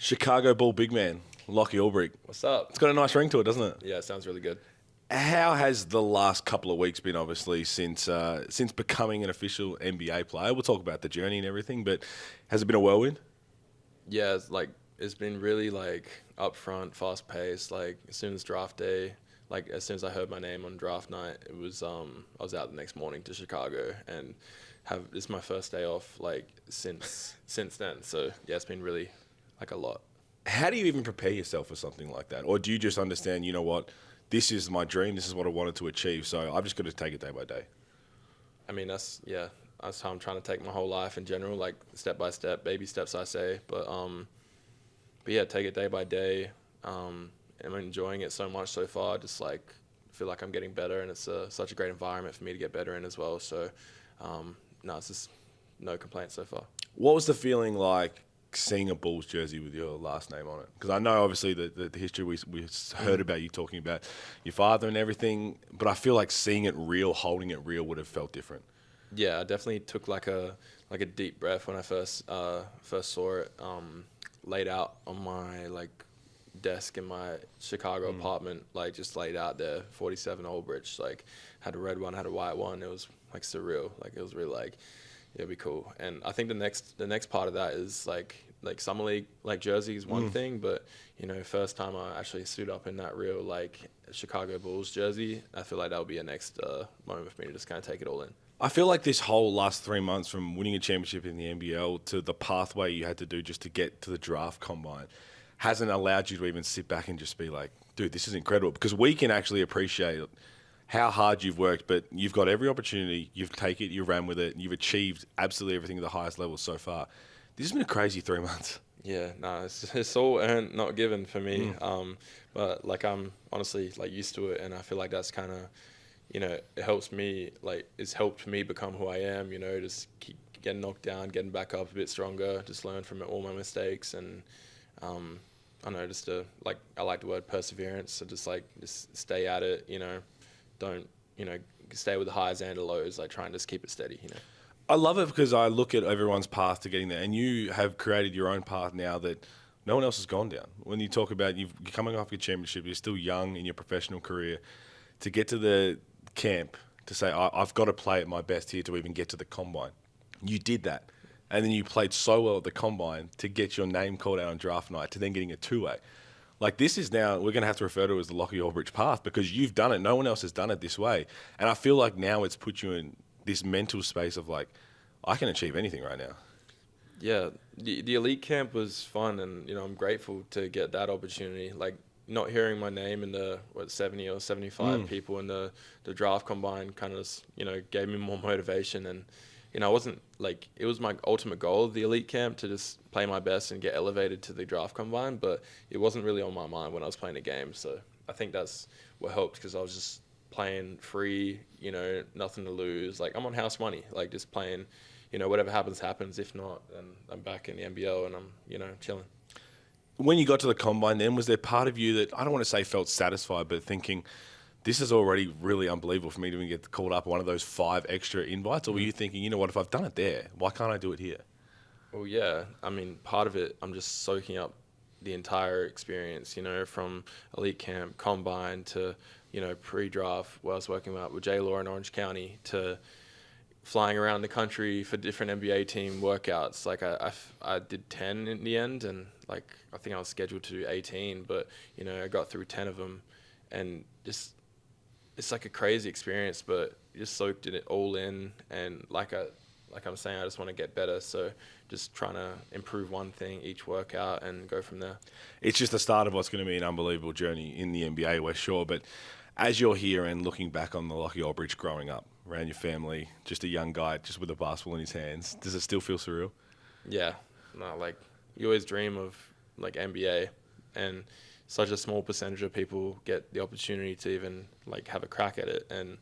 Chicago Bull big man, Lachie Olbrich. What's up? It's got a nice ring to it, doesn't it? Yeah, it sounds really good. How has the last couple of weeks been, obviously, since becoming an official NBA player? We'll talk about the journey and everything, but has it been a whirlwind? Yeah, it's been really like upfront, fast paced. Like as soon as draft day, like as soon as I heard my name on draft night, it was I was out the next morning to Chicago and this is my first day off like since then. So yeah, it's been really like a lot. How do you even prepare yourself for something like that? Or do you just understand, you know what, this is my dream, this is what I wanted to achieve, so I've just got to take it day by day? I mean that's how I'm trying to take my whole life in general, like step by step, baby steps I say. But yeah, take it day by day. I'm enjoying it so much so far. Just like feel like I'm getting better, and it's such a great environment for me to get better in as well. So, no, it's just no complaints so far. What was the feeling like seeing a Bulls jersey with your last name on it? Because I know, obviously, the history we heard about you talking about your father and everything, but I feel like seeing it real, holding it real would have felt different. Yeah, I definitely took like a deep breath when I first saw it laid out on my like desk in my Chicago apartment, like just laid out there, 47 Olbrich, like had a red one, had a white one. It was like surreal. Like it was really like it'd be cool. And I think the next part of that is like summer league like jersey is one thing, but you know, first time I actually suit up in that real like Chicago Bulls jersey, I feel like that would be a next moment for me to just kind of take it all in. I feel like this whole last 3 months, from winning a championship in the NBL to the pathway you had to do just to get to the draft combine, hasn't allowed you to even sit back and just be like, dude, this is incredible. Because we can actually appreciate how hard you've worked, but you've got every opportunity, you've taken it, you ran with it, and you've achieved absolutely everything at the highest level so far. This has been a crazy 3 months. Yeah, no, it's all earned, not given for me. But like I'm honestly like used to it, and I feel like that's kind of, you know, it helps me, like it's helped me become who I am, you know, just keep getting knocked down, getting back up a bit stronger, just learn from all my mistakes. And I don't know, just like, I like the word perseverance. So just stay at it, you know, don't, you know, stay with the highs and the lows, like try and just keep it steady, you know. I love it because I look at everyone's path to getting there, and you have created your own path now that no one else has gone down. When you talk about you're coming off your championship, you're still young in your professional career, to get to the camp to say, I've got to play at my best here to even get to the combine. You did that. And then you played so well at the combine to get your name called out on draft night, to then getting a two-way. Like, this is now, we're going to have to refer to it as the Lachie Olbrich path, because you've done it. No one else has done it this way. And I feel like now it's put you in this mental space of like, I can achieve anything right now. Yeah, the elite camp was fun, and you know, I'm grateful to get that opportunity. Like not hearing my name in the 70 or 75 people in the draft combine kind of, you know, gave me more motivation. And you know, I wasn't like, it was my ultimate goal of the elite camp to just play my best and get elevated to the draft combine, but it wasn't really on my mind when I was playing the game. So I think that's what helped, because I was just playing free, you know, nothing to lose. Like I'm on house money, like just playing, you know, whatever happens, happens. If not, then I'm back in the NBL and I'm, you know, chilling. When you got to the combine then, was there part of you that, I don't want to say felt satisfied, but thinking, this is already really unbelievable for me to even get called up one of those 5 extra invites? Or were you thinking, you know what, if I've done it there, why can't I do it here? Well, yeah, I mean, part of it, I'm just soaking up the entire experience, you know, from elite camp, combine to, you know, pre-draft where I was working out with J Law in Orange County, to flying around the country for different NBA team workouts. Like I did 10 in the end, and like I think I was scheduled to do 18, but you know, I got through 10 of them, and just it's like a crazy experience, but you just soaked it all in. And like I'm saying, I just want to get better, so just trying to improve one thing each workout and go from there. It's just the start of what's going to be an unbelievable journey in the NBA, we're sure. But as you're here and looking back on the Lachie Olbrich growing up around your family, just a young guy just with a basketball in his hands, does it still feel surreal? Yeah, no, like you always dream of like NBA, and such a small percentage of people get the opportunity to even like have a crack at it. And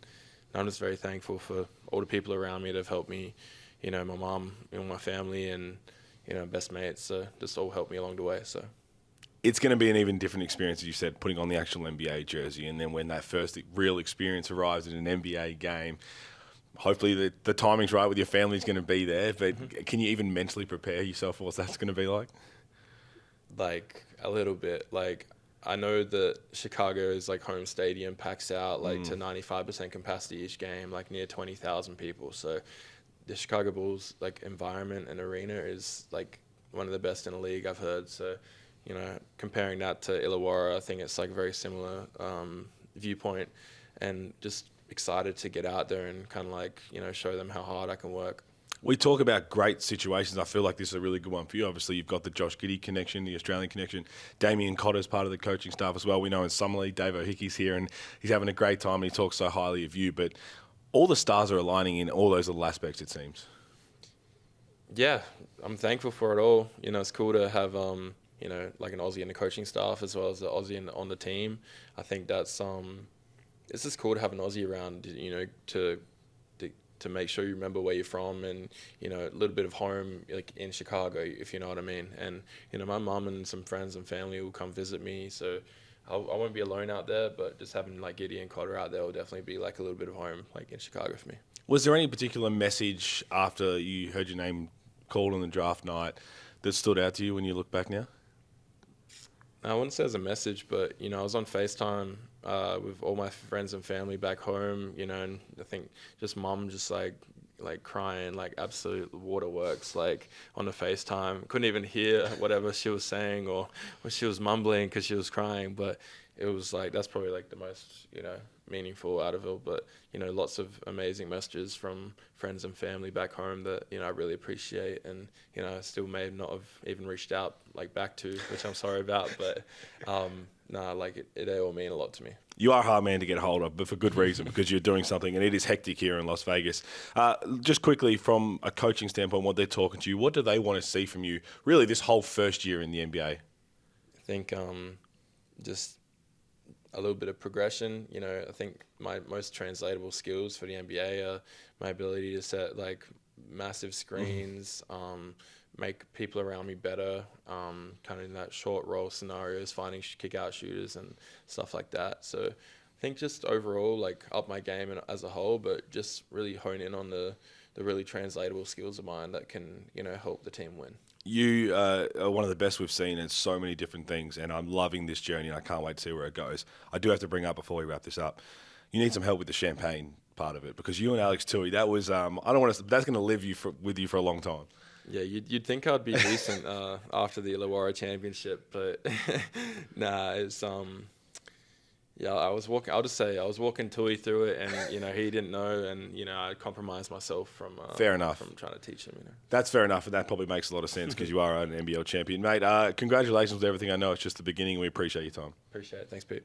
I'm just very thankful for all the people around me that have helped me, you know, my mom, you know, my family, and you know, best mates. So just all helped me along the way. So It's going to be an even different experience, as you said, putting on the actual NBA jersey. And then when that first real experience arrives in an NBA game, hopefully the timing's right with your family's going to be there. But can you even mentally prepare yourself for what that's going to be like? Like a little bit. Like I know that Chicago's like home stadium packs out like to 95% capacity each game, like near 20,000 people. So the Chicago Bulls like environment and arena is like one of the best in the league, I've heard. So, comparing that to Illawarra, I think it's like a very similar viewpoint, and just excited to get out there and kind of like show them how hard I can work. We talk about great situations. I feel like this is a really good one for you. Obviously, you've got the Josh Giddey connection, the Australian connection. Damien Cotter's part of the coaching staff as well. We know in Summer League, Dave O'Hickey's here, and he's having a great time, and he talks so highly of you. But all the stars are aligning in all those little aspects, it seems. Yeah, I'm thankful for it all. It's cool to have like an Aussie in the coaching staff as well as the Aussie on the team. I think that's it's just cool to have an Aussie around, to make sure you remember where you're from, and a little bit of home like in Chicago, if you know what I mean. And my mum and some friends and family will come visit me, so I won't be alone out there. But just having like Giddey and Cotter out there will definitely be like a little bit of home, like in Chicago for me. Was there any particular message after you heard your name called on the draft night that stood out to you when you look back now? I wouldn't say as a message, but I was on FaceTime with all my friends and family back home, and I think just mum just like crying like absolute waterworks like on the FaceTime. Couldn't even hear whatever she was saying or what she was mumbling because she was crying, but it was like that's probably like the most meaningful out of it. But lots of amazing messages from friends and family back home that I really appreciate, and I still may not have even reached out like back to, which I'm sorry about, but like they all mean a lot to me. You are a hard man to get hold of, but for good reason, because you're doing something, and it is hectic here in Las Vegas. Just quickly, from a coaching standpoint, what they're talking to you, what do they want to see from you, really, this whole first year in the NBA? I think just a little bit of progression. I think my most translatable skills for the NBA are my ability to set like massive screens, make people around me better, kind of in that short roll scenarios, finding kick out shooters and stuff like that. So I think just overall like up my game as a whole, but just really hone in on the really translatable skills of mine that can help the team win. You are one of the best we've seen in so many different things, and I'm loving this journey, and I can't wait to see where it goes. I do have to bring up before we wrap this up, you need some help with the champagne part of it, because you and Alex Tui, that was I don't want to. That's going to live with you for a long time. Yeah, you'd think I'd be decent after the Illawarra championship, but nah, it's yeah, I'll just say I was walking Tui through it, and he didn't know, and I compromised myself from fair enough from trying to teach him. That's fair enough, and that probably makes a lot of sense because you are an NBL champion, mate. Congratulations with everything. I know it's just the beginning. We appreciate your time. Appreciate it. Thanks, Pete.